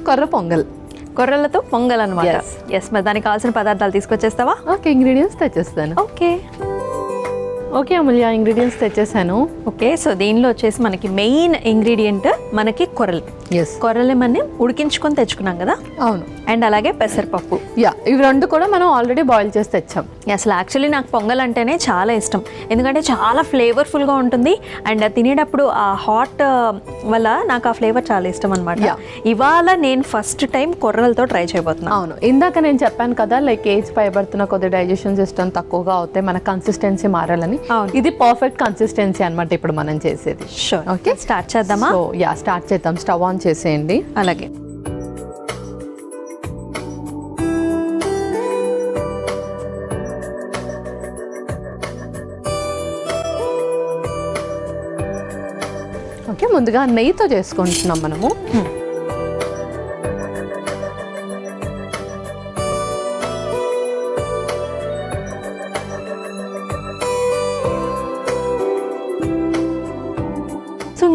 కొర్ర పొంగల్. కొర్రలతో పొంగల్ అనమాట. ఎస్, మరి దానికి కావాల్సిన పదార్థాలు తీసుకొచ్చేస్తావా? ఓకే, ఇంగ్రీడియంట్స్ తెచ్చేస్తాను. ఓకే అమూల్య, ఇంగ్రీడియంట్స్ తెచ్చేసాను. ఓకే, సో దీనిలో వచ్చేసి మనకి మెయిన్ ఇంగ్రీడియంట్ మనకి కొర్రలు. కొర్రలు మనం ఉడికించుకొని తెచ్చుకున్నాం కదా. అవును. అండ్ అలాగే పెసరపప్పు. ఇవి రెండు కూడా మనం ఆల్రెడీ బాయిల్ చేసి తెచ్చాం. అసలు యాక్చువల్లీ నాకు పొంగల్ అంటేనే చాలా ఇష్టం, ఎందుకంటే చాలా ఫ్లేవర్ఫుల్గా ఉంటుంది అండ్ తినేటప్పుడు ఆ హాట్ వల్ల నాకు ఆ ఫ్లేవర్ చాలా ఇష్టం అనమాట. ఇవాళ నేను ఫస్ట్ టైం కొర్రలతో ట్రై చేయబోతున్నాను. అవును, ఇందాక నేను చెప్పాను కదా, లైక్ ఏజ్ పైబడుతున్న కొద్ది డైజెషన్ సిస్టమ్ తక్కువగా అవుతాయి, మన కన్సిస్టెన్సీ మారాలని. ఇది పర్ఫెక్ట్ కన్సిస్టెన్సీ అనమాట ఇప్పుడు మనం చేసేది. షూర్. ఓకే, స్టార్ట్ చేద్దామా? స్టార్ట్ చేద్దాం. స్టవ్ ఆన్ చేసేయండి. అలాగే. ఓకే, ముందుగా నెయ్యితో చేసుకుంటున్నాం మనము.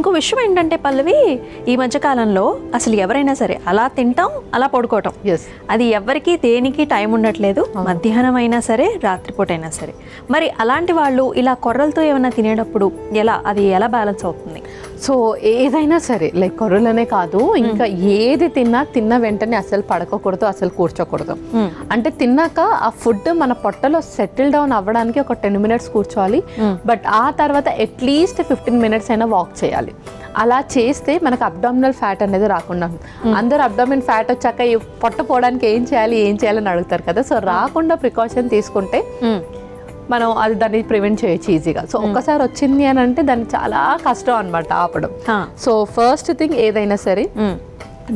ఇంకో విషయం ఏంటంటే పల్లవి, ఈ మధ్యకాలంలో అసలు ఎవరైనా సరే అలా తింటాం, అలా పడుకోవటం. అది ఎవరికి దేనికి టైం ఉండట్లేదు. మధ్యాహ్నం అయినా సరే, రాత్రిపూట అయినా సరే. మరి అలాంటి వాళ్ళు ఇలా కొర్రలతో ఏమైనా తినేటప్పుడు అది ఎలా బ్యాలెన్స్ అవుతుంది? సో ఏదైనా సరే, లైక్ కొర్రలనే కాదు, ఇంకా ఏది తిన్న వెంటనే అసలు పడుకోకూడదు, అసలు కూర్చోకూడదు. అంటే తిన్నాక ఆ ఫుడ్ మన పొట్టలో సెటిల్ డౌన్ అవ్వడానికి ఒక 10 minutes కూర్చోవాలి. బట్ ఆ తర్వాత అట్లీస్ట్ 15 minutes అయినా వాక్ చేయాలి. అలా చేస్తే మనకు అబ్డామినల్ ఫ్యాట్ అనేది రాకుండా. అందరూ అబ్డామిన్ ఫ్యాట్ వచ్చాక పొట్ట పోవడానికి ఏం చేయాలని అడుగుతారు కదా. సో రాకుండా ప్రికాషన్ తీసుకుంటే మనం దాన్ని ప్రివెంట్ చేయొచ్చు ఈజీగా. సో ఒక్కసారి వచ్చింది అని అంటే దాన్ని చాలా కష్టం అనమాట ఆపడం. సో ఫస్ట్ థింగ్, ఏదైనా సరే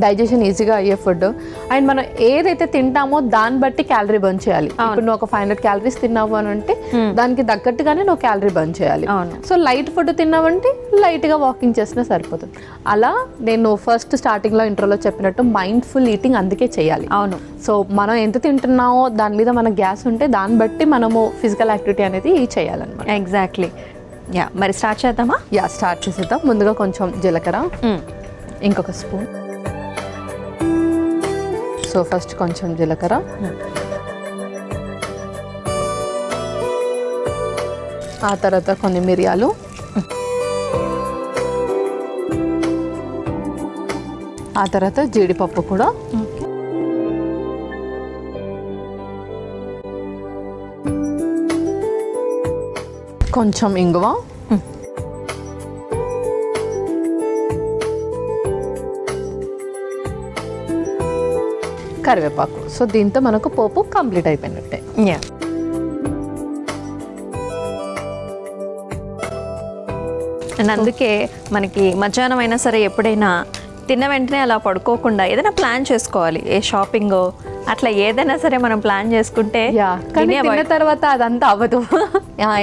డైజెషన్ ఈజీగా అయ్యే ఫుడ్ అండ్ మనం ఏదైతే తింటామో దాన్ని బట్టి క్యాలరీ బర్న్ చేయాలి. ఇప్పుడు నువ్వు ఒక 500 calories తిన్నావు అని అంటే దానికి తగ్గట్టుగానే నువ్వు క్యాలరీ బర్న్ చేయాలి. సో లైట్ ఫుడ్ తిన్నావంటే లైట్గా వాకింగ్ చేసినా సరిపోతుంది. అలా నేను ఫస్ట్ స్టార్టింగ్లో ఇంట్రోలో చెప్పినట్టు మైండ్ఫుల్ ఈటింగ్ అందుకే చేయాలి. అవును. సో మనం ఎంత తింటున్నామో దాని మీద మన గ్యాస్ ఉంటే దాన్ని బట్టి మనము ఫిజికల్ యాక్టివిటీ అనేది చేయాలన్నమాట. ఎగ్జాక్ట్లీ. మరి స్టార్ట్ చేద్దామా? స్టార్ట్ చేసేద్దాం. ముందుగా కొంచెం జీలకర్ర, ఇంకొక స్పూన్. సో ఫస్ట్ కొంచెం జీలకర్ర, ఆ తర్వాత కొన్ని మిరియాలు, ఆ తర్వాత జీడిపప్పు కూడా, కొంచెం ఇంగువ, కరివేపాకు. సో దీంతో మనకు పోపు కంప్లీట్ అయిపోయినట్టే. అండ్ అందుకే మనకి మధ్యాహ్నం అయినా సరే ఎప్పుడైనా తిన్న వెంటనే అలా పడుకోకుండా ఏదైనా ప్లాన్ చేసుకోవాలి. ఏ షాపింగ్ అట్లా ఏదైనా సరే మనం ప్లాన్ చేసుకుంటే, తిన్న తర్వాత అదంతా అవ్వదు.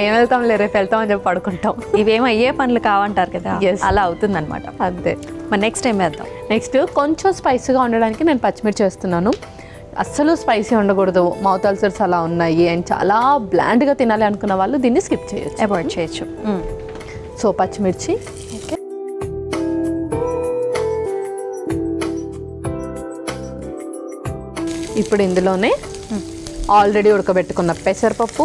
ఏం వెళ్తాం, రేపు వెళ్తాం అని చెప్పి పడుకుంటాం. ఇవేమో అయ్యే పనులు కావంటారు కదా, అలా అవుతుంది అనమాట. అంతే. మరి నెక్స్ట్ ఏం వేద్దాం? నెక్స్ట్ కొంచెం స్పైసీగా ఉండడానికి నేను పచ్చిమిర్చి వేస్తున్నాను. అస్సలు స్పైసీ ఉండకూడదు, మౌత్ అల్సర్స్ అలా ఉన్నాయి అండ్ చాలా బ్లాండ్గా తినాలి అనుకున్న వాళ్ళు దీన్ని స్కిప్ చేయొచ్చు, అవాయిడ్ చేయొచ్చు. సో పచ్చిమిర్చి. ఓకే, ఇప్పుడు ఇందులోనే ఆల్రెడీ ఉడకబెట్టుకున్న పెసరపప్పు,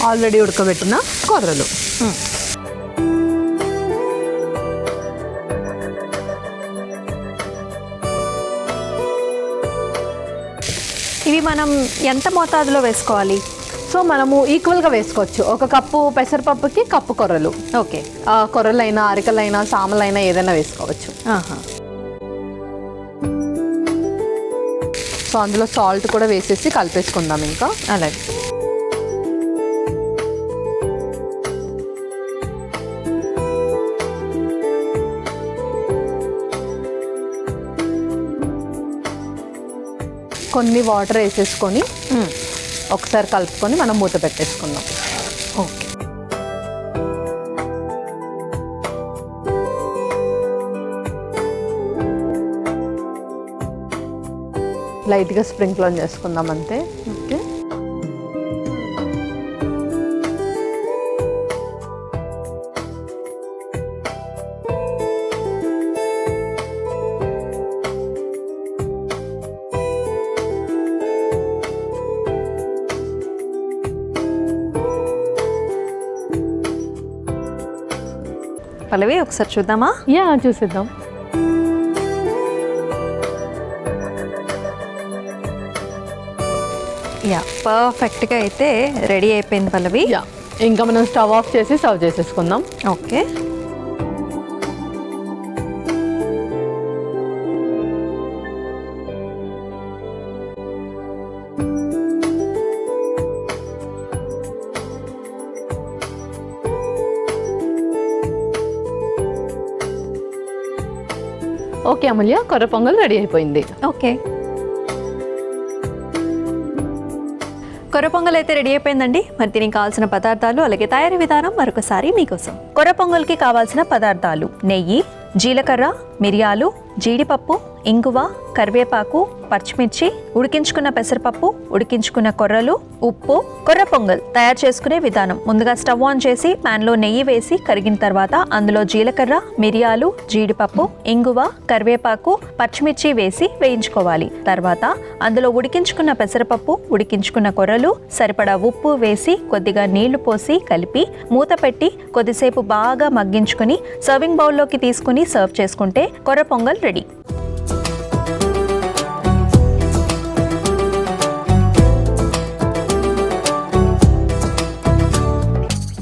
ఆల్రెడీ ఉడకబెట్టిన కొర్రలు, ఇవి మనం ఎంత మోతాదులో వేసుకోవాలి? సో మనము ఈక్వల్గా వేసుకోవచ్చు. 1 కప్పు పెసరపప్పుకి కప్పు కొర్రలు. ఓకే, కొర్రలైనా, అరికలైనా, సామలైనా ఏదైనా వేసుకోవచ్చు. సో అందులో సాల్ట్ కూడా వేసేసి కలిపేసుకుందాం ఇంకా. అలాగే. కొన్ని వాటర్ వేసేసుకొని ఒకసారి కలుపుకొని మనం మూత పెట్టేసుకుందాం. ఓకే, లైట్గా స్ప్రింక్లర్ చేసుకుందాం అంతే. ఓకే, పల్లవి ఒకసారి చూద్దామా? యా చూసిద్దాం. యా పర్ఫెక్ట్గా అయితే రెడీ అయిపోయింది పల్లవి. యా ఇంకా మనం స్టవ్ ఆఫ్ చేసి సర్వ్ చేసేసుకుందాం. ఓకే. ఓకే అమూల్య, కొర్ర పొంగల్ రెడీ అయిపోయింది. ఓకే, కొర్ర పొంగల్ అయితే రెడీ అయిపోయిందండి. మరి దీనికి కావాల్సిన పదార్థాలు అలాగే తయారీ విధానం మరొకసారి మీకోసం. కొర్ర పొంగల్కి కావాల్సిన పదార్థాలు: నెయ్యి, జీలకర్ర, మిరియాలు, జీడిపప్పు, ఇంగువ, కరివేపాకు, పచ్చిమిర్చి, ఉడికించుకున్న పెసరపప్పు, ఉడికించుకున్న కొర్రలు, ఉప్పు. కొర్ర పొంగల్ తయారు చేసుకునే విధానం: ముందుగా స్టవ్ ఆన్ చేసి ప్యాన్లో నెయ్యి వేసి కరిగిన తర్వాత అందులో జీలకర్ర, మిరియాలు, జీడిపప్పు, ఇంగువ, కరివేపాకు, పచ్చిమిర్చి వేసి వేయించుకోవాలి. తర్వాత అందులో ఉడికించుకున్న పెసరపప్పు, ఉడికించుకున్న కొర్రలు, సరిపడా ఉప్పు వేసి కొద్దిగా నీళ్లు పోసి కలిపి మూత పెట్టి కొద్దిసేపు బాగా మగ్గించుకుని సర్వింగ్ బౌల్లోకి తీసుకుని సర్వ్ చేసుకుంటే కొర్ర పొంగల్ రెడీ.